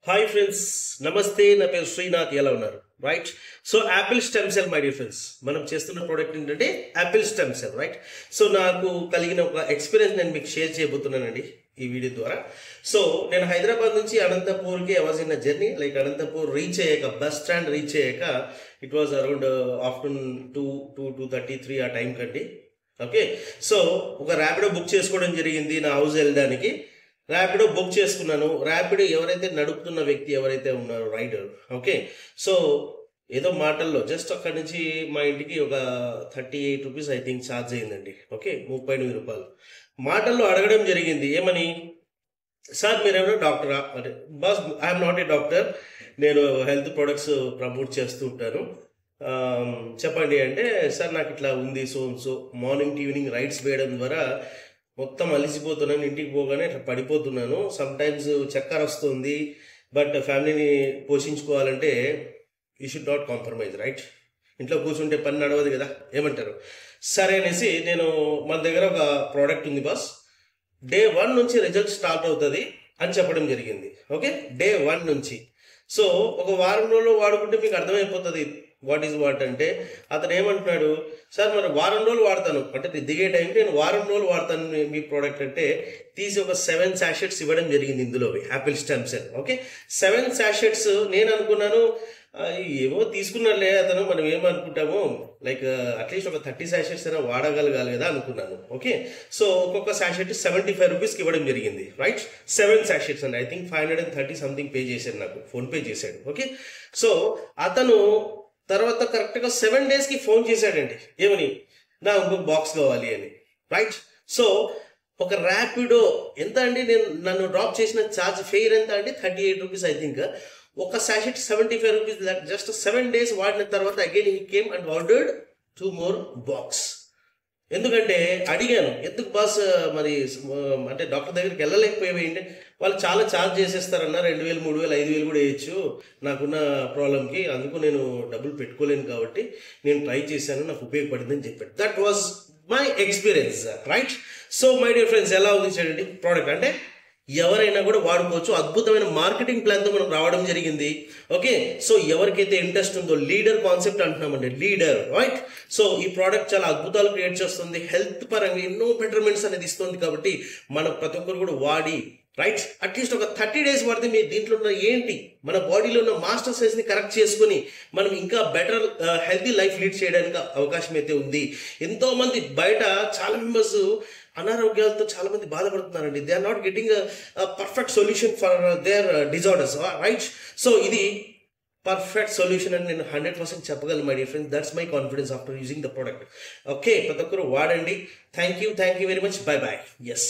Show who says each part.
Speaker 1: Hi friends, Namaste. Na peru Srinath ఎలా ఉన్నారు right. So Apple stem cell my dear friends, మనం చేస్తున్న product ఏంటంటే Apple stem cell right. So నాకు కలిగిన ఒక ఎక్స్పీరియన్స్ నేను మీకు షేర్ చేయబోతున్నానండి ఈ వీడియో ద్వారా. సో నేను హైదరాబాద్ నుంచి అనంతపూర్కి was in journey. Like Anantapur reach అయ్యాక, బస్ స్టాండ్ రీచ్ అయ్యాక ఇట్ వాజ్ అరౌండ్ ఆఫ్టర్నూన్ 2:33 ఆ టైం కండి. ఓకే, సో ఒక ర్యాపిడో బుక్ చేసుకోవడం జరిగింది నా హౌస్ వెళ్ళడానికి. ర్యాపిడో బుక్ చేసుకున్నాను. ర్యాపిడో ఎవరైతే నడుపుతున్న వ్యక్తి ఎవరైతే ఉన్నారో రైడర్, ఓకే, సో ఏదో మాటల్లో జస్ట్ అక్కడి నుంచి మా ఇంటికి ఒక 38 రూపీస్ ఐ థింక్ ఛార్జ్ అయిందండి. ఓకే, 38 రూపాయలు మాటల్లో అడగడం జరిగింది. ఏమని, సార్ మీరేమైనా డాక్టరా అంటే, boss I'm not a doctor, నేను హెల్త్ ప్రొడక్ట్స్ ప్రమోట్ చేస్తూ ఉంటాను, చెప్పండి అంటే, సార్ నాకు ఇట్లా ఉంది, so morning to evening rides వేయడం ద్వారా మొత్తం అలిసిపోతున్నాను, ఇంటికి పోగానే ఇట్లా పడిపోతున్నాను, సమ్ టైమ్స్ చక్కర వస్తుంది, బట్ ఫ్యామిలీని పోషించుకోవాలంటే you should not compromise right. ఇంట్లో కూర్చుంటే పని నడవదు కదా, ఏమంటారు? సరే అనేసి నేను, మన దగ్గర ఒక ప్రోడక్ట్ ఉంది బాస్, డే 1 నుంచి రిజల్ట్ స్టార్ట్ అవుతుంది అని చెప్పడం జరిగింది. ఓకే, డే 1 నుంచి. సో ఒక వారం రోజులు వాడుకుంటే మీకు అర్థమైపోతుంది వాట్ ఈజ్ వాట్ అంటే. అతను ఏమంటున్నాడు, సార్ మరి వారం రోజులు వాడతాను అంటే, దిగే టైంకి నేను వారం రోజులు వాడతాను మీ ప్రోడక్ట్ అంటే, తీసి ఒక 7 శాషెట్స్ ఇవ్వడం జరిగింది ఇందులో Apple stem cell. Okay, 7 sachets. నేను అనుకున్నాను ఏమో తీసుకున్నాడులే అతను, మనం ఏమనుకుంటాము, లైక్ అట్లీస్ట్ ఒక 30 శాషెట్స్ అయినా వాడగలగాలి కదా అనుకున్నాను. ఓకే, సో ఒక్కొక్క శాషెట్ 75 రూపీస్కి ఇవ్వడం జరిగింది రైట్. 7 శాషెట్స్ అండి, ఐ థింక్ 530 సంథింగ్ పే చేశాడు, నాకు ఫోన్పే చేశాడు. ఓకే, సో అతను తర్వాత కరెక్ట్గా 7 డేస్కి ఫోన్ చేశాడండి. ఏమని, నా ఇంకొక బాక్స్ కావాలి అని రైట్. సో ఒక ర్యాపిడో ఎంత అండి, నన్ను డ్రాప్ చేసిన ఛార్జ్ ఫెయిర్ ఎంత అండి, 38 రూపీస్ ఐ థింక్. ఒక శాషెట్ 75 రూపీస్. జస్ట్ 7 డేస్ వాడిన తర్వాత again he came and ordered 2 more box. ఎందుకంటే అడిగాను, ఎందుకు బాస్ మరి అంటే డాక్టర్ దగ్గరికి వెళ్ళలేకపోయావేంటి, వాళ్ళు చాలా ఛార్జ్ చేసేస్తారన్న, 2000, 3000, 5000 కూడా వేయచ్చు నాకున్న ప్రాబ్లంకి, అందుకు నేను డబ్బులు పెట్టుకోలేను కాబట్టి నేను ట్రై చేశాను, నాకు ఉపయోగపడిందని చెప్పాడు. That was my experience right. So my dear friends, ఎలా ఉంది చూడండి ప్రోడక్ట్ అంటే, ఎవరైనా కూడా వాడుకోవచ్చు. అద్భుతమైన మార్కెటింగ్ ప్లాన్తో మనం రావడం జరిగింది. ఓకే, సో ఎవరికైతే ఇంట్రెస్ట్ ఉందో, లీడర్ కాన్సెప్ట్ అంటున్నామండి, లీడర్ రైట్. సో ఈ ప్రోడక్ట్ చాలా అద్భుతాలు క్రియేట్ చేస్తుంది, హెల్త్ పరంగా ఎన్నో బెటర్మెంట్స్ అనేది ఇస్తుంది. కాబట్టి మన ప్రతి ఒక్కరు కూడా వాడి రైట్, అట్లీస్ట్ ఒక 30 డేస్ వాడితే మీ దీంట్లో ఉన్న ఏంటి, మన బాడీలో ఉన్న మాస్టర్ సైజ్ని కరెక్ట్ చేసుకుని మనం ఇంకా బెటర్ హెల్తీ లైఫ్ లీడ్ చేయడానికి అవకాశం అయితే ఉంది. ఎంతో మంది బయట చాలా మెంబర్స్ అనారోగ్యాలతో చాలా మంది బాధపడుతున్నారండి. They are not getting perfect solution for their disorders right. So ఇది పర్ఫెక్ట్ సొల్యూషన్ అని నేను 100% చెప్పగలను my dear friends. That's my confidence after using the product. Okay, ప్రతి ఒక్కరు వాడండి. Thank you very much. Bye bye. Yes.